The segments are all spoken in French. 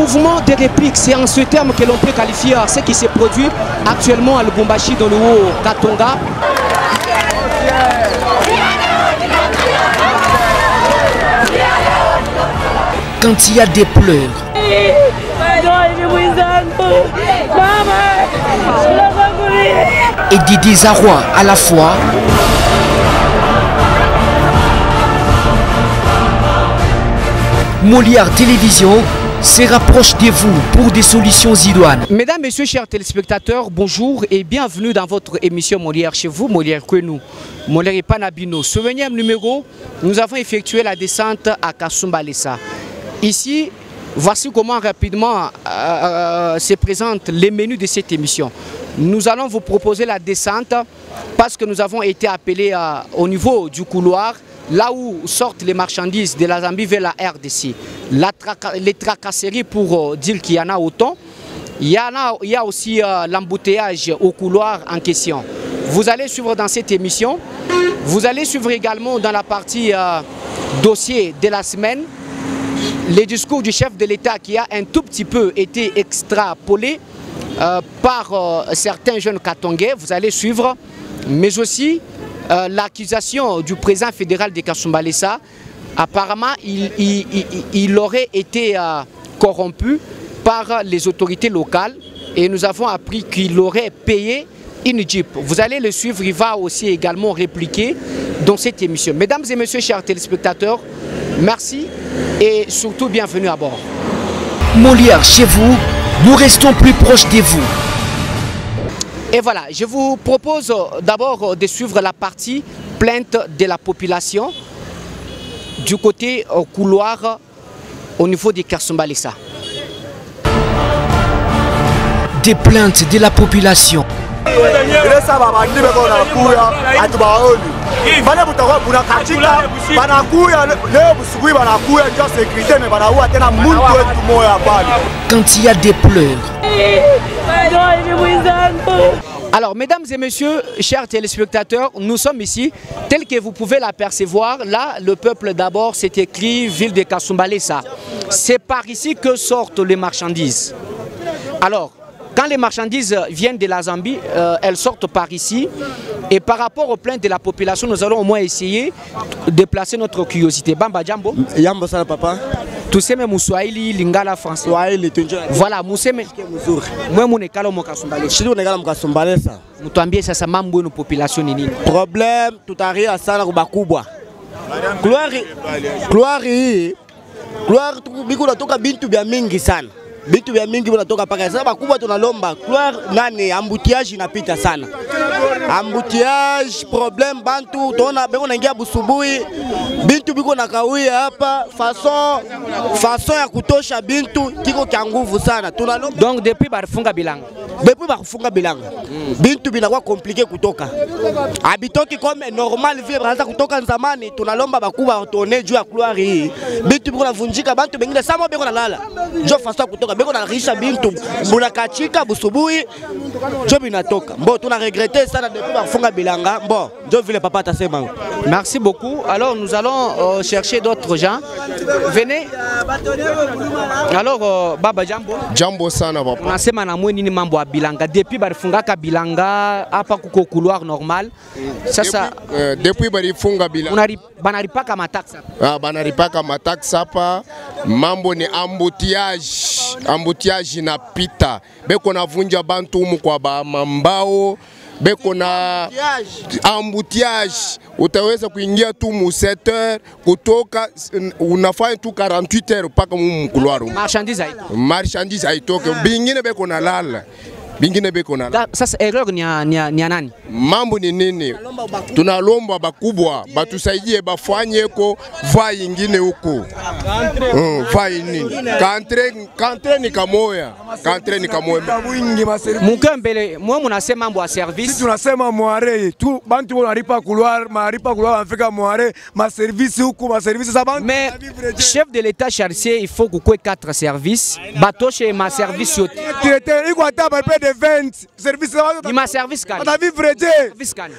Mouvement de réplique, c'est en ce terme que l'on peut qualifier ce qui se produit actuellement à Lubumbashi dans le Haut-Katanga. Quand il y a des pleurs et des désarrois à la fois, Molière Télévision se rapproche de vous pour des solutions idoines. Mesdames, Messieurs, chers téléspectateurs, bonjour et bienvenue dans votre émission Molière chez vous, Molière Kwenou, Molière Panabino. Ce 20e numéro, nous avons effectué la descente à Kasumbalesa. Ici, voici comment rapidement se présentent les menus de cette émission. Nous allons vous proposer la descente parce que nous avons été appelés au niveau du couloir, là où sortent les marchandises de la Zambie vers la RDC. Les tracasseries pour dire qu'il y en a autant. Il y a aussi l'embouteillage au couloir en question. Vous allez suivre dans cette émission. Vous allez suivre également dans la partie dossier de la semaine les discours du chef de l'État qui a un tout petit peu été extrapolé par certains jeunes Katongais. Vous allez suivre, mais aussi l'accusation du président fédéral de Kasumbalesa. Apparemment, il aurait été corrompu par les autorités locales et nous avons appris qu'il aurait payé une Jeep. Vous allez le suivre, il va aussi également répliquer dans cette émission. Mesdames et messieurs, chers téléspectateurs, merci et surtout bienvenue à bord. Molière chez vous, nous restons plus proches de vous. Et voilà, je vous propose d'abord de suivre la partie plainte de la population du côté au couloir au niveau de Kasumbalesa. Des plaintes de la population. Quand il y a des pleurs. Alors, mesdames et messieurs, chers téléspectateurs, nous sommes ici, tel que vous pouvez l'apercevoir. Là, le peuple d'abord, c'est écrit ville de Kasumbalesa. C'est par ici que sortent les marchandises. Alors, quand les marchandises viennent de la Zambie, elles sortent par ici. Et par rapport aux plaintes de la population, nous allons au moins essayer de placer notre curiosité. Bamba Jambo. Jambo sana papa. Tuseme Muswahili, Lingala, français. Swahili tunjua. Voilà, museme. Mwe munekalo mukasumbalesa. Shidi unekala mukasumbalesa. Mtuambie sasa mambo yenu population ni nini? Problem tutaria sana kubakubwa. Gloire biko natoka bintu bya mingi sana. Bintu bya mingi vinatoka paka sasa bakubwa tunalomba. Gloire nani ambutiage inapita sana. Ambutiage problem bantu tona beko naingia busubuhi. Bintu biko nakawia hapa façon ya kutosha bintu kiko kya nguvu sana. Tunalomba. Donc depuis barifunga bilanga. Depuis bakufunga bilanga. Bintu binakuwa compliqué kutoka. Habitoki comme normal vile banaanza kutoka nzamani tunalomba bakubwa tone juu ya couloir hii. Bintu biko navunjika bantu bengine sama beko nalala. Jo façon kutoka beko na risha bintu bunakachika busubuhi jo binatoka. Bon tuna regretter sana depuis bakufunga bilanga. Bon jo vile papa tasema. Merci beaucoup. Alors nous allons chercher d'autres gens. Venez. Alors Baba Jambo. Jambo sana papa. Unasema na mwe nini mambo ya bilanga depuis barifungaka bilanga hapa kuko couloir normal. Sasa depuis barifunga bilanga. Banaripaka mataksi. Banaripaka mataksi hapa. Mambo ni ambutiage. Ambutiage inapita. Beko navunja bantu umu kwa mambao. Beko na ambutiage. Utaweza kuingia tu mu 7 heures kutoka unafanya tu 48 heures paka mu couloir. Marchandise haitoke. Bingine beko na lala. Bingine beko na lala. Sasa erreur ni nani? Mambo ni nini? Tunalomba bakubwa batusaidie bafanye ko vai ingine huko. Vai nini? Kantre ni kamoya. Kantre ni kamoya. Mukambele, mwe munasema mambo ya service. Sisi tunasema moire tu bantu wanalipa couloir, maripa couloir anafika moire, ma service huko, ma service za bantu. Mais chef de l'état chargé, il faut que 4 services. Batoshe ma service yote. Iko hata ba de vente service Ima service kani. ata vivre je Service kani.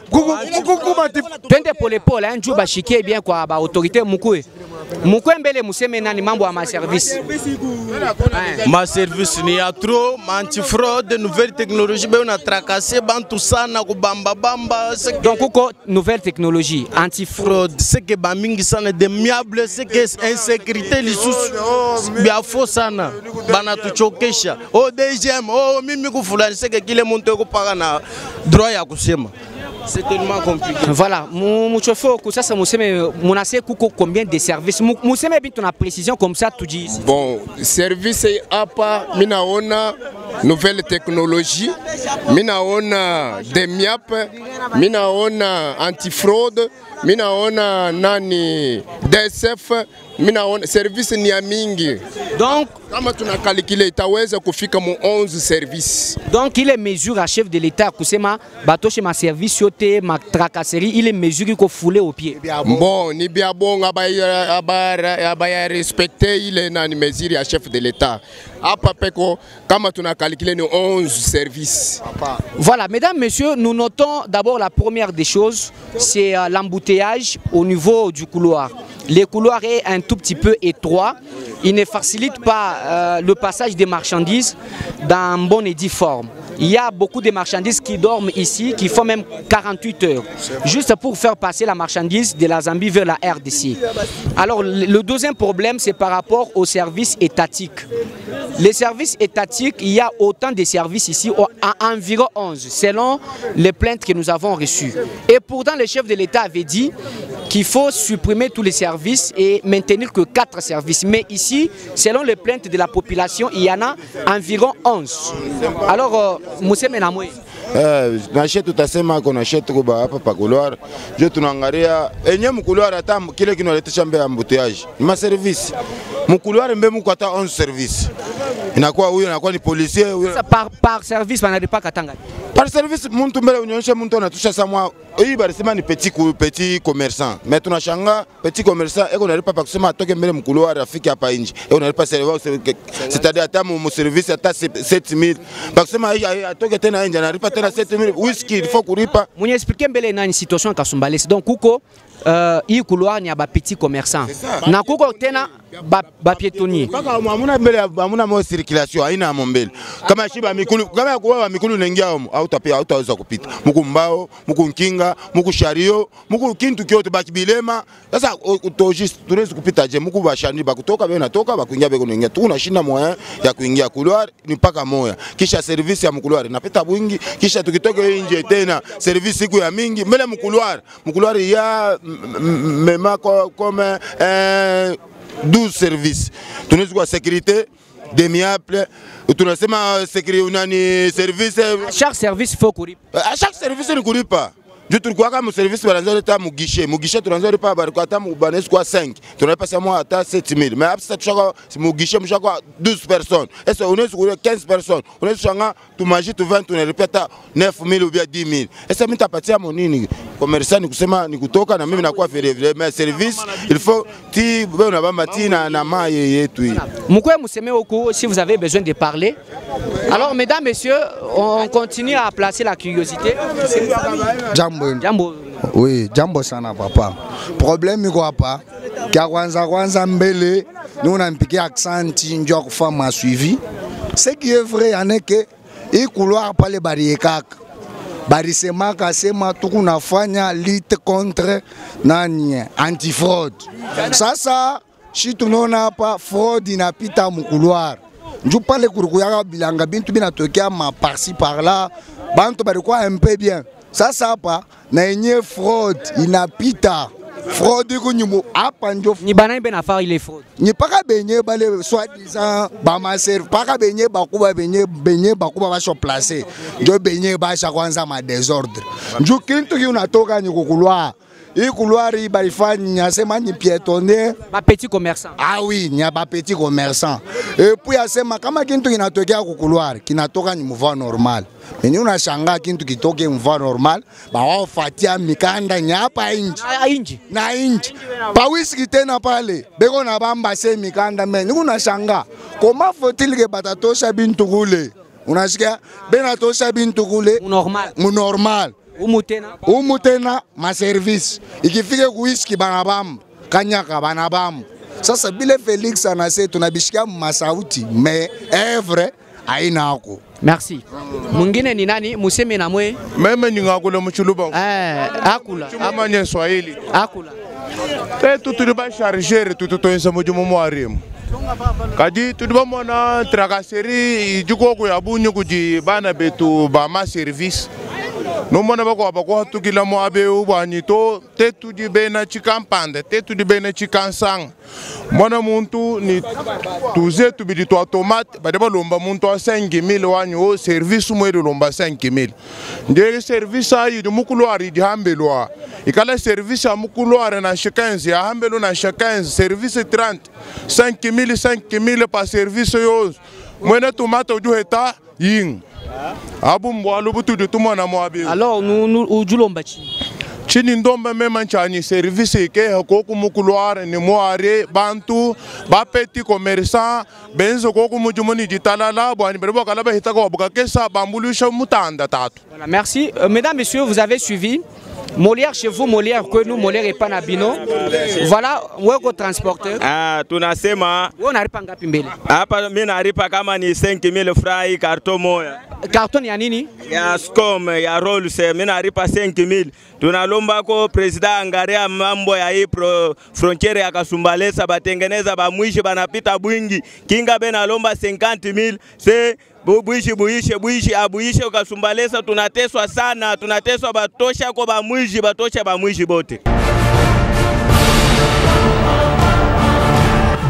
Twende pole pole nju bashikie bien kwa ba autorité mukue. Mukue mbele museme nani mambo ya ma service. Ma service ni ya trop, ma anti-fraude, nouvelle technologie, ben on a tracassé bantu sana ko bamba bamba. Donc uko nouvelle technologie, anti-fraude, c'est que bamingi sana de miable, c'est que insécurité lisusu bia fo sana bana tuchokesha. Oh DGM, oh mimi kufulani, c'est que kile muntu ko paga na droit ya kusema. C'est tellement compliqué. Voilà, mon chauffeur, ça c'est mon assez combien de services. Mon semé bien ton précision comme ça tout dit. Bon, service apa minaona nouvelle technologie, minaona demiap, minaona anti-fraude, minaona nani DSF, minaona service ni ya mingi. Donc kama tunakalikile itaweza kufika mu 11 service. Donc il est mesure à chef de l'État kusema bato chez ma service yote ma tracasserie, il est mesure ko foulé au pied. Bon, ni bia bon abaya respecter ile nani mesure ya chef de l'État. Apa peko kama tunakalikile ni 11 services. Voilà, mesdames, messieurs, nous notons d'abord la première des choses, c'est l'embouteillage au niveau du couloir. Le couloir est un tout petit peu étroit. Il ne facilite pas le passage des marchandises dans bonne et due forme. Il y a beaucoup de marchandises qui dorment ici, qui font même 48 heures, juste pour faire passer la marchandise de la Zambie vers la RDC. Alors, le deuxième problème, c'est par rapport aux services étatiques. Les services étatiques, il y a autant de services ici, à environ 11, selon les plaintes que nous avons reçues. Et pourtant, le chef de l'État avait dit qu'il faut supprimer tous les services et maintenir que 4 services. Mais ici, selon les plaintes de la population, il y en a environ 11. Alors, Monsieur Menamwe. Nachete tutasema kuna nachete kuba hapa pa couloir. Je tunaangalia enye mkouloir hata kile kinaletea mbele embouteillage. Ni ma service. Mkouloir mbele mko hata 11 service. Inakuwa huyo anakuwa ni policier huyo. Par service banali pa katanga. Par service muntu mbele unyonyesha muntu anatusha samwa. Hii barisema ni petit commerçant. Mais tunashanga petit commerçant eko nalipa pa kusema atoke mbele mkouloir afike hapa nje. Eko nalipa c'est-à-dire hata mu service hata 7000. Pa kusema atoke tena nje analipa tena 7000 whisky il faut kulipa. Mwenye expliquer mbele na situation ya Kasumbalesa. Donc kuko hii couloir ni ya ba petit commerçant. Na kuko tena ba piétonnier. Paka hamuna mbele hamuna mo circulation haina mbele. Kama shiba mikulu kama kwa mikulu nengia huko hautaweza kupita. Muku mbao, muku nkinga, muku shario, muku kintu kyote baki bilema. Sasa utojist tunaweza kupita je muku bashani bakutoka bena toka bakuingia beko nengia. Tunashinda moya ya kuingia couloir ni paka moya. Kisha service ya mkouloir napita bwingi kisha tukitoka nje tena service siku ya mingi mbele mkouloir ya mema comme 12 services. Tunaweza kwa sécurité demiable, tunasema sécurité unani service. Chaque service faut kulipa. À chaque service ni kulipa. Je tulikuwa kama service baranzo leta mu guichet tunaanza lipa bariko hata mu banes kwa 5. Tunalipa sema hata 7000. Mais après ça tushaka mu guichet mshaka 12 personnes. Et ça on est sur 15 personnes. On est changa tu magie tu 20 tunalipa hata 9000 ou bien 10000. Et ça mitapatia monini. Commerçant ni kusema ni kutoka na mimi nakuwa fere mais service il faut ti bana bamba tina na maye yetu. Mukwe museme huko si vous avez besoin de parler. Alors mesdames messieurs, on continue à placer la curiosité. Jambo. Oui, jambo sana papa. Problème iko hapa. Kia kwanza mbele, nous unampikia accent njoo kufanya suivi. Ce qui est vrai en que hii couloir pale bariekaka. Barisemaka sema tukunafanya lutte contre nani anti-fraude. Sasa shi tunaona hapa fraud inapita mu couloir. Njoo pale kurukuyaka bilanga bintu binatokea ma par-ci par-là. Bantu balikuwa un peu bien. Sasa hapa na yenye fraud inapita. Fraud iko nyumo hapa ndio ni bana ibe nafaa ile fraud. Ni paka benye bale soit disant ba ma serve paka benye bakuba benye bakuba basho placer. Ndio benye basha kwanza ma désordre. Njoo kintu ki unatoka ni kukulwa. Hii couloir hii balifanya sema ni piétonner ba petit commerçant. Ah oui, ni ba petit commerçant. Et puis asema kama kintu kinatokea ku couloir kinatoka ni mouvement normal. Mais unashangaa kintu kitoke mouvement normal, ba wao fatia mikanda nyapa inji. Na inji. Pa whisky tena pale. Beko na bamba se mikanda mais unashangaa. Comment faut-il que batatosha bintu kule? unasikia bena tosha bintu kule normal umutena ma service ikifike kuiski banabam kanyaka banabam. Sasa bile Felix anase tunabishika masauti me evre aina ako. Merci. Mwingine ni nani? Museme na mwe. Meme ni ngakula mchuluba. Akula. Chumanya Swahili. Akula. Tutuliba charger tututoenza mujumu mwarimu. Kadi tuliba mwana trakaseri ijuko ko yabunyu kuji bana betu ba ma service. No mwana bako abako tukila mo abe ubanyito tetu di bena chikampande tetu di bena chikansang. Mwana muntu ni tuze tubidi to automate badeba lomba muntu a 5000 wanyo service mo lomba 5000. Ndege service ayi de mukulu ari di hambelwa. Ikala service a mukulu ari na 15 ya hambelo na 15 service 30 5000 par service yo. Mwena tomate oju heta ying. Abu mbwalu butu de tumana mo abi. Alors nous ujulomba chi. Chini ndomba mema nchani service ke hakoku mukuluare ni moare bantu ba petit commerçant benzo koku mujumoni ditalala bwani berbo kala ba hitako buka kesa bambulusha mutanda tatu. Voilà, merci. Mesdames, messieurs, vous avez suivi Molière chez vous, Molière que nous, Molière et Panabino. Voilà, weko transporteur. Tunasema unaripa ngapi mbele? Hapa mimi naripa kama ni 5000 francs carton moja. Carton ya nini? Ya Scom, ya Rolls, mimi naripa 5000. Tunalomba ko president angalia mambo ya hii frontiere ya Kasumbalesa batengeneza ba mwishi banapita bwingi. Kinga bena lomba 50000. Se buishi Kasumbalesa tunateswa sana, tunateswa batosha ko ba mwishi bote.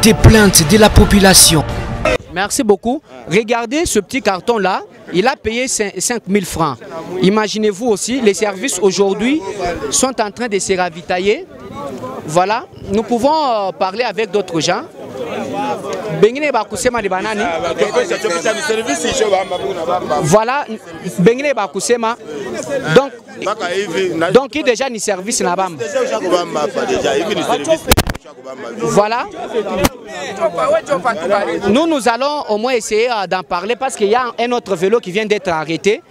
Des plaintes de la population. Merci beaucoup. Regardez ce petit carton là, il a payé 5000 francs. Imaginez-vous aussi, les services aujourd'hui sont en train de se ravitailler. Voilà, nous pouvons parler avec d'autres gens. Bengine bakusema ni banani? Voilà, bengine bakusema. Donc déjà ni service na bamba. Voilà. Nous allons au moins essayer d'en parler parce qu'il y a un autre vélo qui vient d'être arrêté.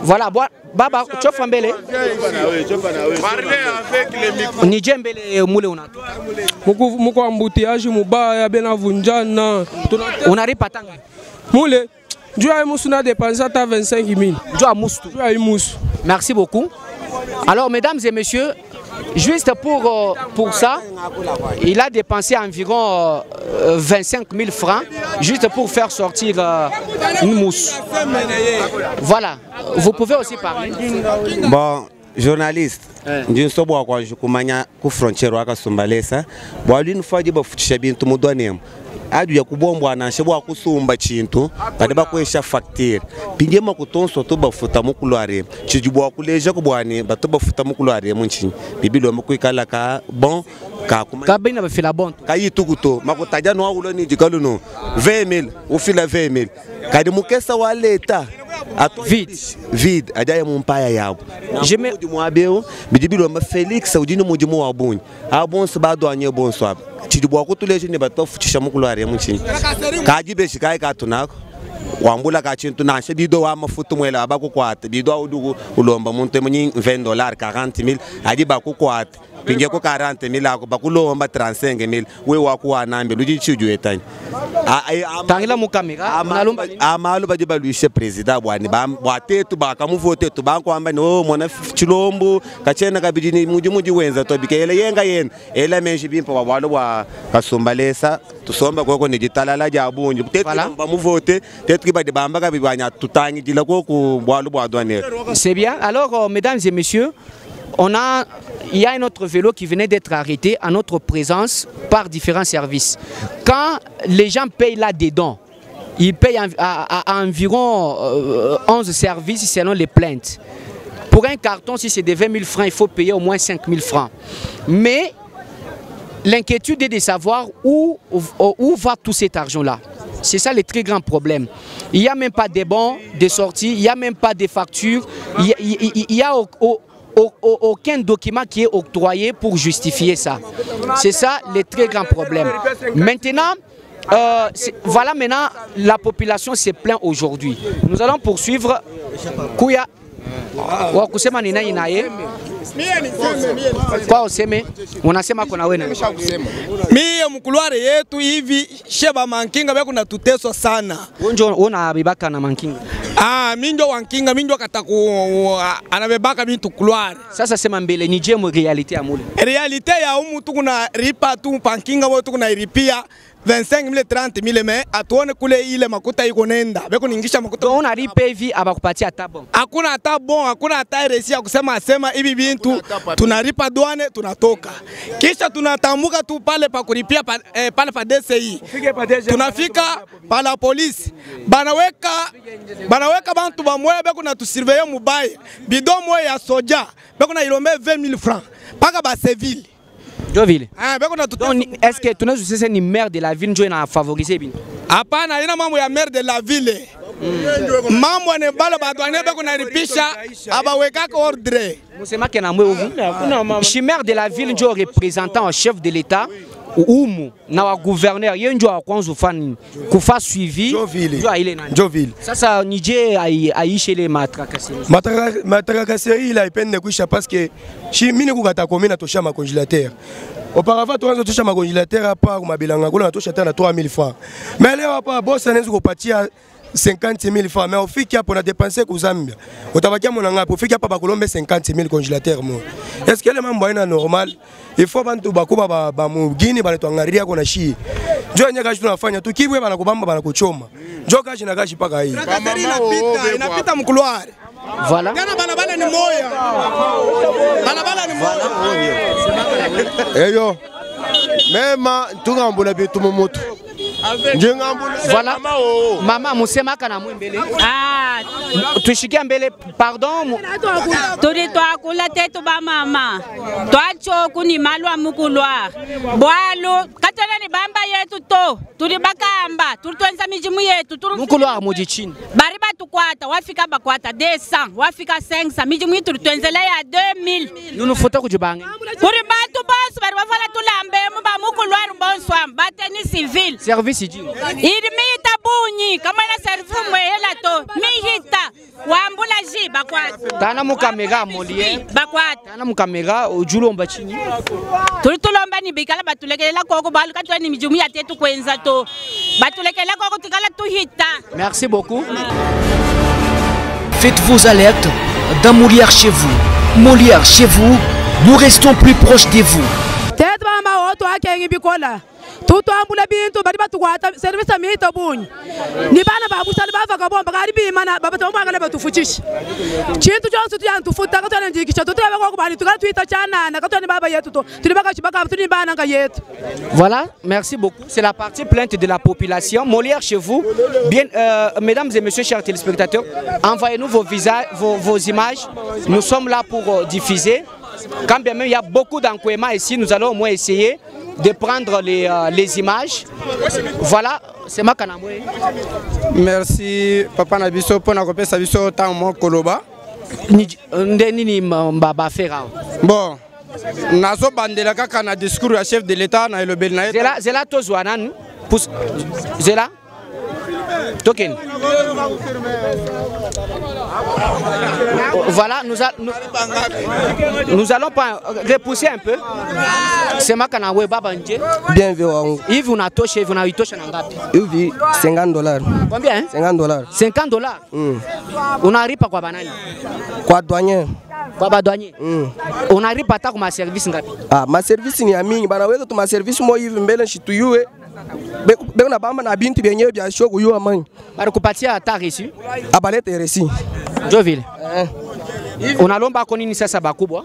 Voilà, baba, chofambele. Parlez avec les micros. Ni jembele mule unato. Muko ambutiaji mubaya bena vunjana. Unaripa tanga. Mule. Jua musu na dépense à 25000. Jua musu. Jua musu. Merci beaucoup. Alors mesdames et messieurs, juste pour ça, il a dépensé environ 25 000 francs juste pour faire sortir une mousse. Voilà, vous pouvez aussi parler. Bon, journaliste, je suis à frontière à Kasumbalesa. Bon, une fois que je suis venu adu ya kubombwa na shebwa kusumba chintu badeba kwesha facture pinge makutonso to bafuta mukulware chijibwa kuleja kubwane bato bafuta mukulware munchi bibilo mukwikala ka bon ka bina bafila bon ka yitukuto makutaja no ulo ni jikalu no 20000 ufila 20000 kadi mukesa wa leta vide ajaye mumpaya yabo je me mwabeo bidibilo ma Felix ujini mujimu wa bunyi abonso bado anye bonso abo chidibwa kutuleje ne batofuchisha mukulware munchi kajibe shikai katunako wambula ka chintu na shedido wa mafutu mwela abakukwata bido udugu ulomba muntu munyi $20 40000 ajiba kukwata pinge ko 40000 ako bakulomba 35000 we wakuwa nambe luji chiju etani tangila mukamera amalu bajiba luishe president bwani bwatetu bakamuvote tu bankwamba no mona chilombo kachena kabidini muji wenza to bikele yenga yena ela menji bimpa wabalo wa Kasumbalesa tusomba koko ni ditalala jabunju tetu bamuvote tetu kibadi bamba kabibanya tutangi dila koko bwalo bwa douane. C'est bien. Alors mesdames et messieurs, il y a un autre vélo qui venait d'être arrêté à notre présence par différents services. Quand les gens payent là-dedans, ils payent à environ 11 services selon les plaintes. Pour un carton, si c'est de 20 000 francs, il faut payer au moins 5 000 francs. Mais l'inquiétude est de savoir où va tout cet argent-là. C'est ça le très grand problème. Il n'y a même pas de bons de sortie, il n'y a même pas de factures, il n'y a aucun document qui est octroyé pour justifier ça. C'est ça le très grand problème. Maintenant, Voilà, maintenant, la population se plaint aujourd'hui. Nous allons poursuivre. Kuya. Wakusema ni nani naye? Kwa useme unasema kuna wewe nani? Mimi mkulware yetu hivi sheba mankinga beko na tuteswa sana. Unjo una bibaka na mankinga. Mimi ndio wankinga, mimi ndio kataku anabebaka mimi tukulware. Sasa sema mbele ni je mu reality ya mule. Reality ya umu tu kuna ripa tu pankinga wote kuna iripia 25,000 30,000 me atuone kule ile makuta iko nenda. Beko ningisha makuta. Una ripe hivi abakupatia tabon. Hakuna hata bon, hakuna hata resi ya kusema hivi bintu tunaripa douane tunatoka. Kisha tunatambuka tu pale pa kulipia pale pa DCI. Tunafika pala polisi. Banaweka bantu bamoya beko na tusurveiller mubaya. Bidon moya ya soja beko na ilombe 20,000 francs. Paka ba civil. Jovile. Est-ce que tu es ni maire de la ville qui a favorisé bien? Hapana, ina mambo ya maire de la ville. Mambo ne bala badwane beko na ripisha abaweka ko ordre. Musema ke na mwe ovu. Je suis maire de la ville, je représentant chef de l'État. Umu na wa gouverneur yenjo akwanza ufani kufa suivi jo ile nani Jovile. Sasa nije aishe le matrakaseri. Matrakaseri il a peine kuisha parce que mimi nikukata komina tosha ma congélateur. Auparavant tu tosha ma congélateur à part mabilanga kola tosha tana 3,000 francs. Mais leo hapa boss anaweza kupatia 50,000 francs, mais au fiki hapo na dépenser ku Zambia. Utabakia mona ngapi? Au fiki hapa bakolombe 50,000 congélateur mo. Est-ce que le mambo ina normal? Il faut bantu bakuba ba mugini bale tuangalia kuna shi. Njoo nyaka tunafanya tu kibwe bana kubamba bana kuchoma. Njoo kaji na kaji paka hii. Inapita mkuloare. Voilà. Bana ni moya. Bana ni moya. Eyo. Mema tungambula bitu momoto. Voilà. Mama musema kana mwembele. Tushikia mbele, pardon. Turi twakula tetu ba mama. Twacho kuni malwa mukulwa. Bwalo katana ni bamba yetu to. Turi bakamba, turi twenza mijimu yetu, turi mukulwa moji chini. Bari batukwata, wafika bakwata 200, wafika 500, mijimu yetu turi twenzela ya 2000. Nunu foto kujibange. Kuri batu boss bari bafala tulambe mba mukulwa bonswa, bateni civil. Service iji. Irmita bunyi, kama na service mwehela to, mihita, wambula ji bakwata. Tana mukamera molie. Bakwata. Tana mukamera ujulomba chini. Tulomba ni bikala batulekelela koko balu katwa ni mijumu ya tetu kwenza to. Batulekelela koko tikala tuhita. Merci beaucoup. Faites vos alertes dans Molière chez vous. Molière chez vous, nous restons plus proches de vous. Tete mama woto akengi bikola. Tutu ambula bintu bari batukwata service mita bunyi. Ni bana babusana bavaka bomba kari bimana baba tomba ngale batufucisha. Chintu chonse tuyantufuta katwana njikisha tutaba kwa kubali tukala tuita chana na katwana baba yetu to. Tulibaka chibaka tuni bana nga yetu. Voilà, merci beaucoup. C'est la partie plainte de la population. Molière chez vous. Bien, mesdames et messieurs, chers téléspectateurs, envoyez-nous vos visages, vos images. Nous sommes là pour diffuser. Quand bien même il y a beaucoup d'encouragement ici, nous allons au moins essayer de prendre les images. Voilà, c'est ma kanamwe. Merci papa Nabiso pour nous sa biso tant mo koloba. Ndeni mbaba fera. Bon, nazo bandela kaka na discours ya chef de l'État na elobel na. Zela tozwa nan pousse Zela token. Voilà, nous allons pas repousser un peu. C'est ma kanawe babanje. Bien vu. Yves on a touché, on a eu touché ngapi? Yves $50. Combien? $50. $50. On arrive pas quoi banani? Quoi douanier? Baba douanier. On arrive pas ta comme service ngapi? Ma service ni amingi bana wewe tu ma service mo Yves mbele shituyue. Beko na bamba na bintu byenyewe bya shoku yuwa manyi. Bari kupatia ta reçu? Abalete reçu. Jovile. Unalomba kwa nini sasa bakubwa?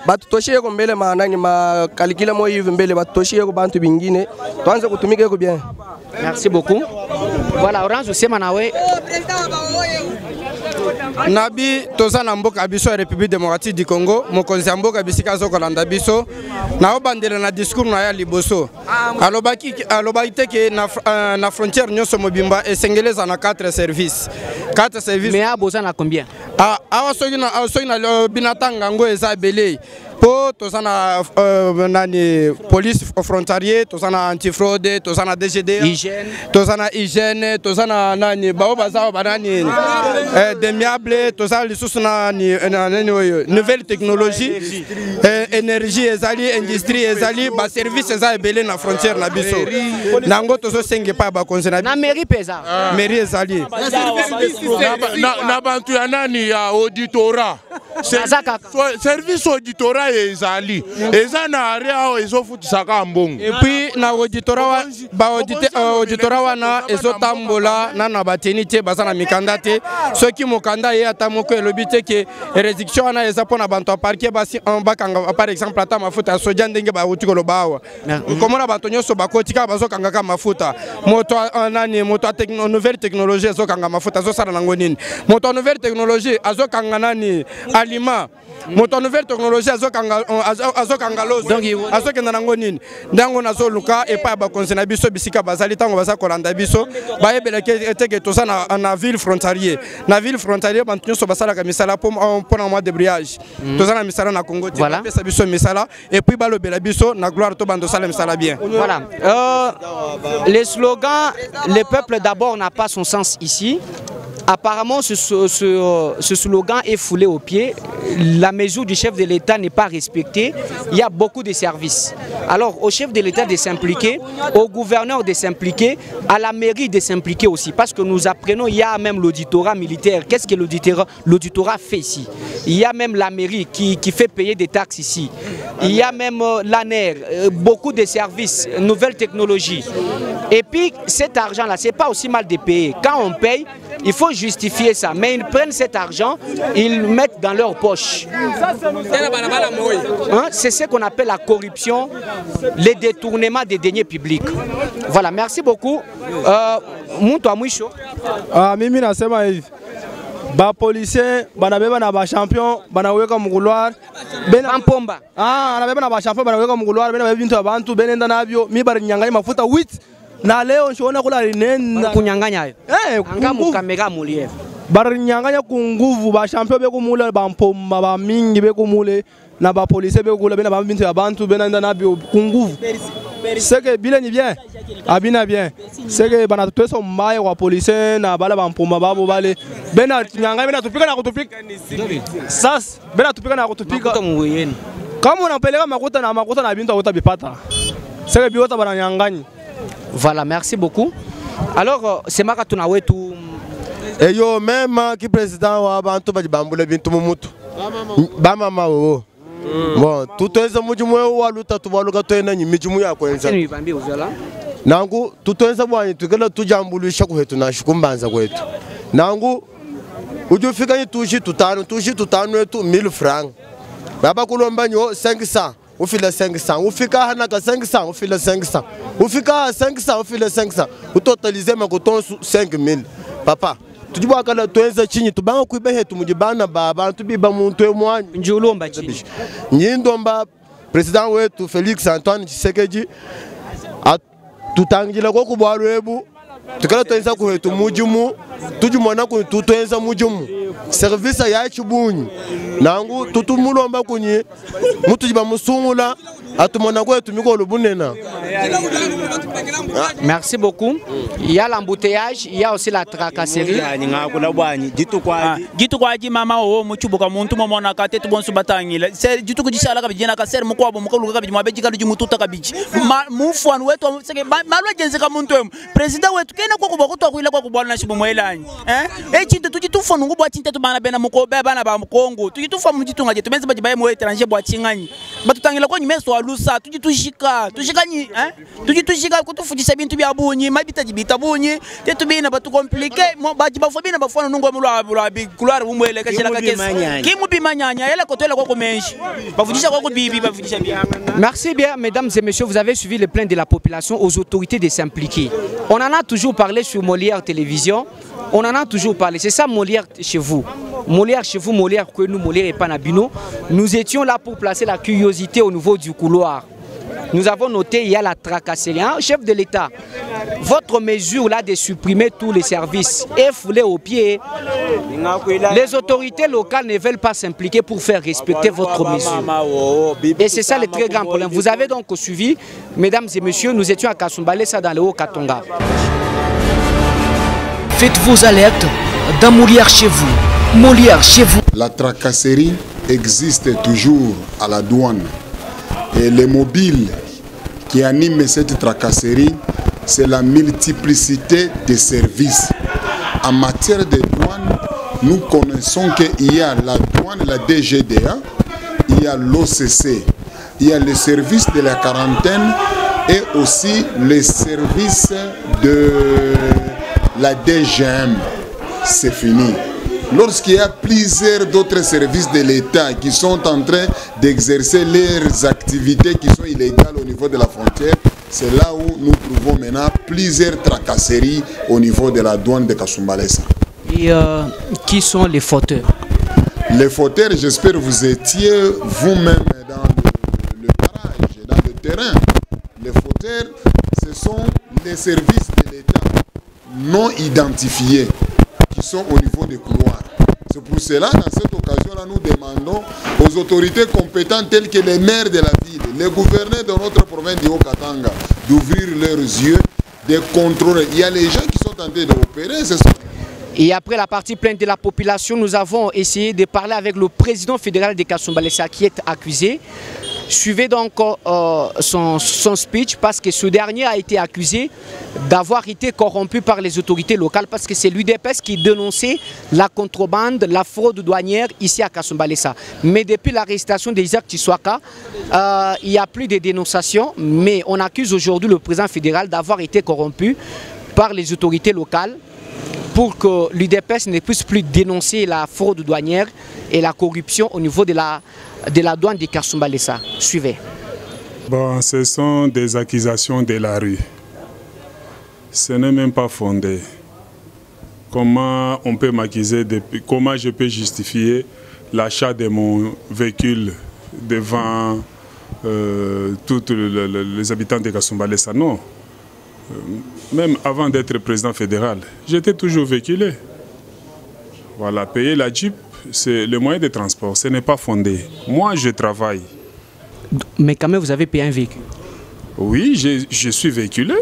Batutoshie ko mbele manani makalikila mo hivi mbele batutoshie ko bantu bingine tuanze kutumika ko bien. Merci beaucoup. Voilà, Orange usema nawe. Nabi toza na mboka biso ya République démocratique du Congo, mokonzi ya mboka bisika zo kolanda biso na obandela na discours na ya liboso. Alobaki teke na frontière nyonso mobimba esengeleza na 4 services. 4 services. Mais a besoin na combien? Awa soki na binatanga ngo eza belé. po tozana nani police frontalier tozana antifraude tozana DGD tozana hygiène tozana nani bao bazao banani demiable tozana lisusu nani nouvelle technologie énergie ezali industrie ezali ba service ezali ebele na frontière na biso nango tozo senge pa ba conseil na mairie pesa mairie ezali na bantu ya nani ya auditorat service auditorat ezali eza na area ezofutisaka mbongo et puis na auditorat auditorat wana ezotambola na bateni te baza na mikanda te soki mokanda ye ata moko elobi te ke réduction wana eza mpona bantu aparke bakanga par exemple ata mafuta ya soja ndenge bauti koloba awa komona bato nyonso bakoti kaka bazokangaka mafuta moto nani moto ya nouvelle technologie azokanga mafuta azosala nango nini moto ya nouvelle technologie azokanga nani aliment moto nouvelle technologie azokanga lozo azokenda nango nini ndango nazoluka epai bakonzi na biso bisika bazali ntango baza kolanda biso bayebelaki eteke toza na ville frontalier na ville frontalier bantu nyonso basalaka misala mpona mwa débrayage toza na misala na Congo te bapesa biso misala epuis balobela biso na gloire to bando osala misala bien. Voilà. Les slogans, le peuple d'abord n'a pas son sens ici. Apparemment, ce slogan est foulé au pied. La mesure du chef de l'État n'est pas respectée. Il y a beaucoup de services. Alors, au chef de l'État de s'impliquer, au gouverneur de s'impliquer, à la mairie de s'impliquer aussi. Parce que nous apprenons, il y a même l'auditorat militaire. Qu'est-ce que l'auditorat fait ici? Il y a même la mairie qui fait payer des taxes ici. Il y a même l'ANER, beaucoup de services, nouvelles technologies. Et puis, cet argent-là, ce n'est pas aussi mal de payer. Quand on paye, il faut justifier ça. Mais ils prennent cet argent, ils le mettent dans leur poche. Hein? C'est ce qu'on appelle la corruption, le détournement des deniers publics. Voilà, merci beaucoup. Muntu Amwisho. Mimi nasema hivi. Ba policier banabeba na ba champion banaweka mugulwar Bampomba anabeba na ba champion banaweka mugulwar bena bintu abantu benenda nabyo mi bari nyanganya mafuta 8 na leo nshona kula linenda kunyanganya hayo angamu kamera mulie bari nyanganya ku nguvu ba champion be kumule bampomba ba mingi be kumule na ba policier be kula bena bintu abantu benenda nabyo ku nguvu. C'est que bien ni bien, abina bien. C'est que bana tout son maille wa policier na bala bampomba babo bale. Bena nyanga bena tupika na kutupika. Sas bena tupika na kutupika. Kama unapeleka makuta na bintu utabipata. C'est que biota bana nyangani. Voilà, merci beaucoup. Alors c'est maka tuna wetu eyo même ki président wa bantu bajibambule bintu mumutu. Ba mama wo. Bon, tutaweza mujumwe waluta tubaluka twena nyimijumu yako enza. Nangu tutaweza bwanyi tukela tujambulisha kwetu na shukumbanza kwetu. Nangu ujufika ni tushi tutano wetu 1000 francs. Baba kulomba nyo 500, ufila 500. Ufika hanaka 500, ufila 500. Ufika 500, ufila 500. Utotalize makotonsu 5000. Papa tujibwa kala tuenza chini tubanga kuibehe tumujibana baba tubiba muntu emwanyu njulomba chini nyindomba president wetu Felix Antoine Tshisekedi tutangila ko kubwalwebu tukala tuenza kuhetu mujumu tujumona ku tuenza mujumu service ya chibunyi nangu tutumulomba kunyi mutujiba musungula atumona kwetu mikolo bunena. Merci beaucoup. Il y a l'embouteillage, il y a aussi la tracasserie. Gitu kwa ji mama o muchubuka muntu momona kate tubonsu batangila. Se gitu kujishala kabijina ka ser mukwabo mukoluka kabijima bejika luji mututa kabiji. Mufu anu wetu seke malwa jenze ka muntu em. President wetu kena kwa kuba kutwa kuila kwa kubwana na shibu mwelani. Chintu tujitufa nungu bwa chintu bana bena mukobe bana ba Kongo. Tujitufa mujitunga je tumenze bajibaye mwe étranger bwa chingani. Batutangila kwa nyimeso alusa tujitushika nyi tujitushika kutufujisa bintu bya bunyi mabita jibita bunyi tetu bina batu compliqué baji bafobina bafana nungu mulwa bikular bumwele kashira kakesi kimu bimanyanya yela kotela kwa kumenshi bafujisha kwa kubibi bafujisha byanga. Merci bien mesdames et messieurs, vous avez suivi les plaintes de la population aux autorités de s'impliquer. On en a toujours parlé sur Molière Télévision. On en a toujours parlé, c'est ça Molière chez vous. Molière chez vous, Molière que nous, Molière et Panabino. Nous étions là pour placer la curiosité au niveau du couloir. Nous avons noté, il y a la tracasserie. Un chef de l'État votre mesure là de supprimer tous les services est foulée au pied. Les autorités locales ne veulent pas s'impliquer pour faire respecter votre mesure. Et c'est ça le très grand problème. Vous avez donc suivi, mesdames et messieurs, nous étions à Kasumbalesa dans le Haut-Katonga. Faites vos alertes dans Molière chez vous. Molière chez vous. La tracasserie existe toujours à la douane. Et les mobiles qui animent cette tracasserie, c'est la multiplicité des services. En matière de douane, nous connaissons qu'il y a la douane, la DGDA, il y a l'OCC, il y a le service de la quarantaine et aussi les services de la DGM. C'est fini. Lorsqu'il y a plusieurs d'autres services de l'État qui sont en train d'exercer leurs activités qui sont illégales au niveau de la frontière, c'est là où nous trouvons maintenant plusieurs tracasseries au niveau de la douane de Kasumbalesa. Et qui sont les fauteurs? Les fauteurs, j'espère que vous étiez vous-même dans le barrage, dans le terrain. Les fauteurs, ce sont les services de l'État non identifiés qui sont au niveau des couloirs. C'est pour cela, dans cette occasion-là, nous demandons aux autorités compétentes telles que les maires de la ville, les gouverneurs de notre province du Haut-Katanga, d'ouvrir leurs yeux, de contrôler. Il y a les gens qui sont tentés d'opérer. Et après la partie plainte de la population, nous avons essayé de parler avec le président fédéral de Kasumbalesa qui est accusé. Suivez donc son speech parce que ce dernier a été accusé d'avoir été corrompu par les autorités locales parce que c'est l'UDPS qui dénonçait la contrebande, la fraude douanière ici à Kasumbalesa. Mais depuis l'arrestation d'Isaac Tshiwaka, il n'y a plus de dénonciations, mais on accuse aujourd'hui le président fédéral d'avoir été corrompu par les autorités locales pour que l'UDPS ne puisse plus dénoncer la fraude douanière et la corruption au niveau de la douane de Kasumbalesa. Suivez. Bon, ce sont des accusations de la rue. Ce n'est même pas fondé. Comment on peut m'accuser, comment je peux justifier l'achat de mon véhicule devant tous les habitants de Kasumbalesa? Non. Même avant d'être président fédéral, j'étais toujours véhiculé. Voilà, payer la Jeep, c'est le moyen de transport, ce n'est pas fondé. Moi, je travaille. Mais quand même, vous avez payé un véhicule? Oui, je suis véhiculé,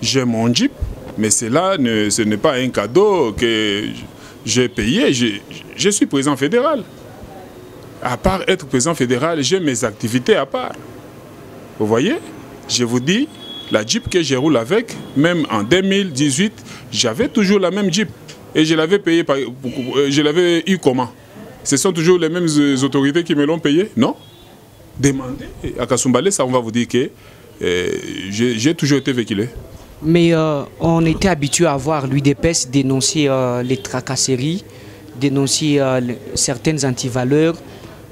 j'ai mon Jeep, mais ce n'est pas un cadeau que j'ai payé. Je suis président fédéral. À part être président fédéral, j'ai mes activités à part. Vous voyez? Je vous dis, la Jeep que je roule avec, même en 2018, j'avais toujours la même Jeep. Et je l'avais payé, je l'avais eu comment? Ce sont toujours les mêmes autorités qui me l'ont payé? Non? Demandez à Kasumbalesa, on va vous dire que j'ai toujours été véhiculé. Mais on était habitué à voir l'UDPS dénoncer les tracasseries, dénoncer certaines antivaleurs.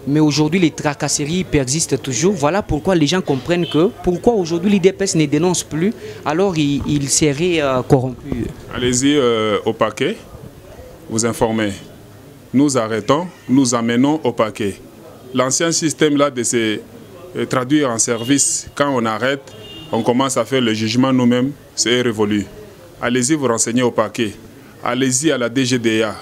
Mais aujourd'hui, les tracasseries persistent toujours. Voilà pourquoi les gens comprennent que pourquoi aujourd'hui l'UDPS ne dénonce plus, alors il serait corrompu. Allez-y au paquet, vous informez. Nous arrêtons, nous amenons au paquet. L'ancien système là de se traduire en service, quand on arrête, on commence à faire le jugement nous-mêmes, c'est révolu. Allez-y vous renseigner au paquet. Allez-y à la DGDA.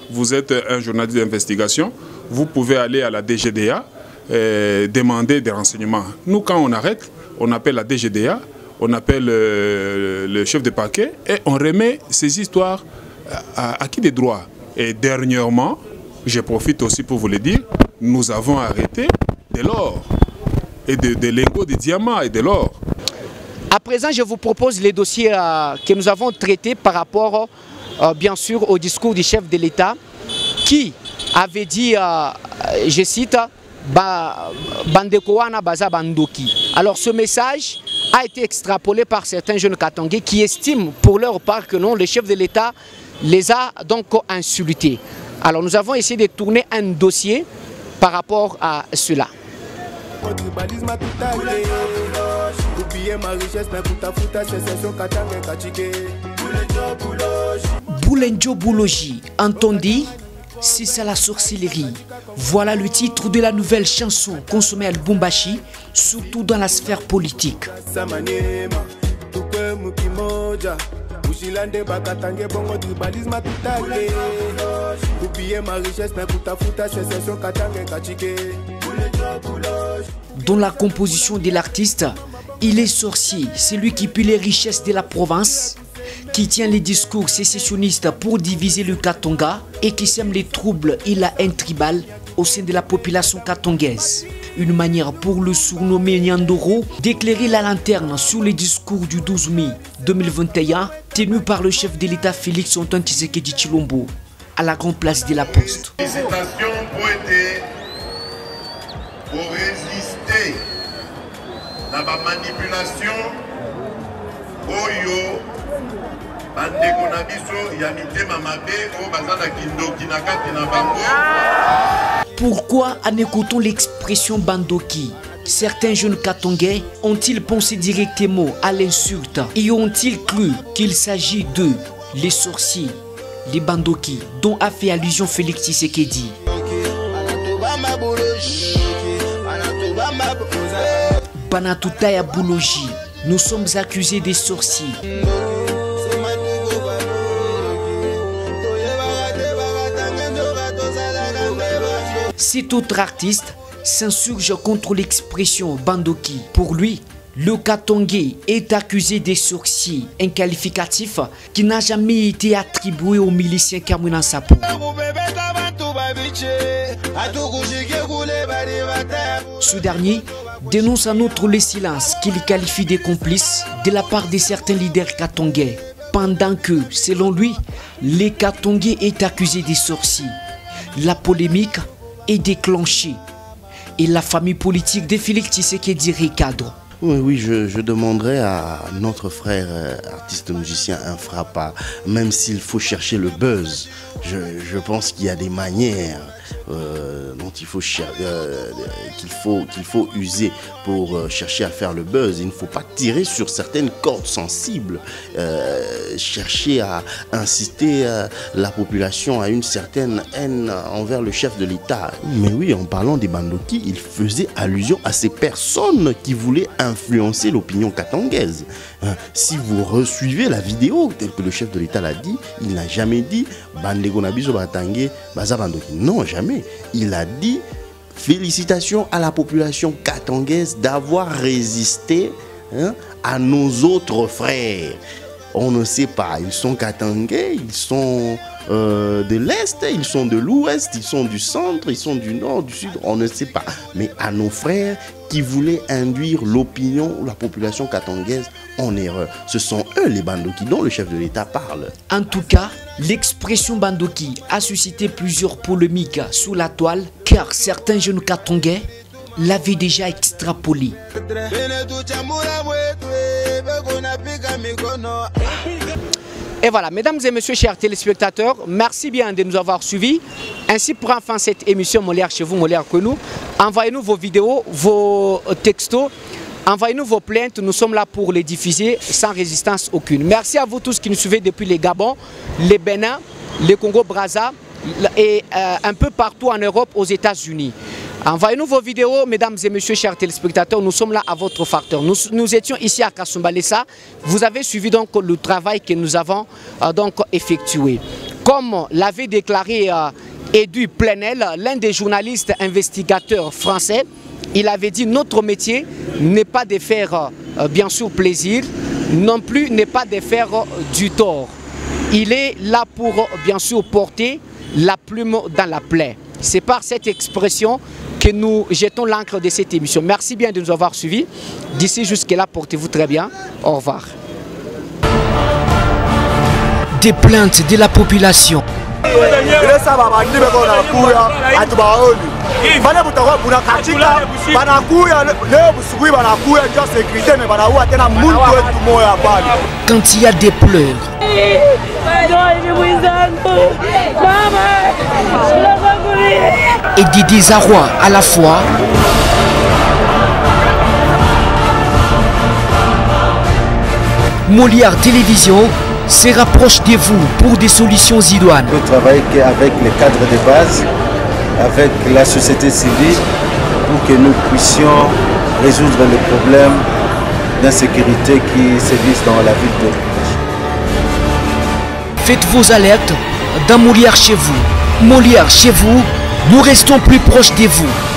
Vous êtes un journaliste d'investigation. Vous pouvez aller à la DGDA demander des renseignements. Nous, quand on arrête, on appelle la DGDA, on appelle le chef de parquet et on remet ces histoires à qui des droits. Et dernièrement, je profite aussi pour vous le dire, nous avons arrêté de l'or et des lingots de diamants et de l'or. À présent, je vous propose les dossiers que nous avons traités par rapport, bien sûr, au discours du chef de l'État qui avait dit, je cite, Bandekowana Baza Bandoki. Alors ce message a été extrapolé par certains jeunes Katangais qui estiment pour leur part que non, le chef de l'État les a donc insultés. Alors nous avons essayé de tourner un dossier par rapport à cela. Boulenjo Bouloji, entendu, c'est ça la sorcellerie. Voilà le titre de la nouvelle chanson consommée à Lubumbashi, surtout dans la sphère politique. Ushilande bakatange bongo tribalisme tutake. Oublier ma richesse mais pour ta fouta sécession katange kachike. Dans la composition de l'artiste, il est sorcier, c'est lui qui pille les richesses de la province, qui tient les discours sécessionnistes pour diviser le Katonga et qui sème les troubles et la haine tribale au sein de la population katongaise. Une manière pour le surnommé Nyandoro d'éclairer la lanterne sur les discours du 12 mai 2021 tenu par le chef de l'État Félix Antoine Tshisekedi Tshilombo à la grande place de la Poste. Félicitations pour résister à la manipulation oyo bandeko na biso ya mitema mabe o bazana kindoki na kati na bango. Pourquoi en écoutant l'expression Bandoki, certains jeunes Katongais ont-ils pensé directement à l'insulte et ont-ils cru qu'il s'agit d'eux, les sorciers, les Bandoki, dont a fait allusion Félix Tshisekedi? Banatutaya Boulogi, nous sommes accusés des sorciers. Cet autre artiste s'insurge contre l'expression Bandoki. Pour lui, le Katongais est accusé des sorciers, un qualificatif qui n'a jamais été attribué aux miliciens Kamwina Nsapu. Ce dernier dénonce en outre le silence qu'il qualifie de complices de la part de certains leaders katongais, pendant que, selon lui, les Katongais est accusé des sorciers. La polémique est déclenchée et la famille politique de Félix Tshisekedi recadre. Oui, je demanderai à notre frère artiste musicien Infrapa, même s'il faut chercher le buzz, je pense qu'il y a des manières dont il faut qu'il faut user pour chercher à faire le buzz. Il ne faut pas tirer sur certaines cordes sensibles, chercher à inciter la population à une certaine haine envers le chef de l'État. Mais oui, en parlant des Bandoki, il faisait allusion à ces personnes qui voulaient influencer l'opinion katongaise. Si vous suivez la vidéo, tel que le chef de l'État l'a dit, il n'a jamais dit Bandego Nabiso Batangé, Baza Bandoki. Non, jamais. Il a dit félicitations à la population katongaise d'avoir résisté à nos autres frères. On ne sait pas, ils sont katangais, ils sont de l'Est, ils sont de l'Ouest, ils sont du centre, ils sont du Nord, du Sud, on ne sait pas. Mais à nos frères qui voulaient induire l'opinion ou la population katongaise en erreur. Ce sont eux les Bandoki dont le chef de l'État parle. En tout cas, l'expression Bandoki a suscité plusieurs polémiques sous la toile car certains jeunes katongais l'avaient déjà extrapolé. Et voilà, mesdames et messieurs, chers téléspectateurs, merci bien de nous avoir suivis. Ainsi prend fin cette émission Molière chez vous, Molière que nous. Envoyez-nous vos vidéos, vos textos, envoyez-nous vos plaintes. Nous sommes là pour les diffuser sans résistance aucune. Merci à vous tous qui nous suivez depuis les Gabon, les Bénin, les Congo-Brazza et un peu partout en Europe, aux États-Unis. Envoyez-nous vos vidéos, mesdames et messieurs, chers téléspectateurs. Nous sommes là à votre facteur. Nous étions ici à Kasumbalesa. Vous avez suivi donc le travail que nous avons donc effectué. Comme l'avait déclaré Edu Plenel, l'un des journalistes investigateurs français, il avait dit notre métier n'est pas de faire bien sûr plaisir, non plus n'est pas de faire du tort. Il est là pour bien sûr porter la plume dans la plaie. C'est par cette expression que nous jetons l'encre de cette émission. Merci bien de nous avoir suivis. D'ici jusque-là, portez-vous très bien. Au revoir. Des plaintes de la population. Quand il y a des pleurs, et des désarrois à la fois, Molière Télévision se rapproche de vous pour des solutions idoines. On peut travailler avec les cadres de base, avec la société civile, pour que nous puissions résoudre les problèmes d'insécurité qui sévissent dans la ville de Lubumbashi. Faites vos alertes dans Molière chez vous. Molière chez vous, nous restons plus proches de vous.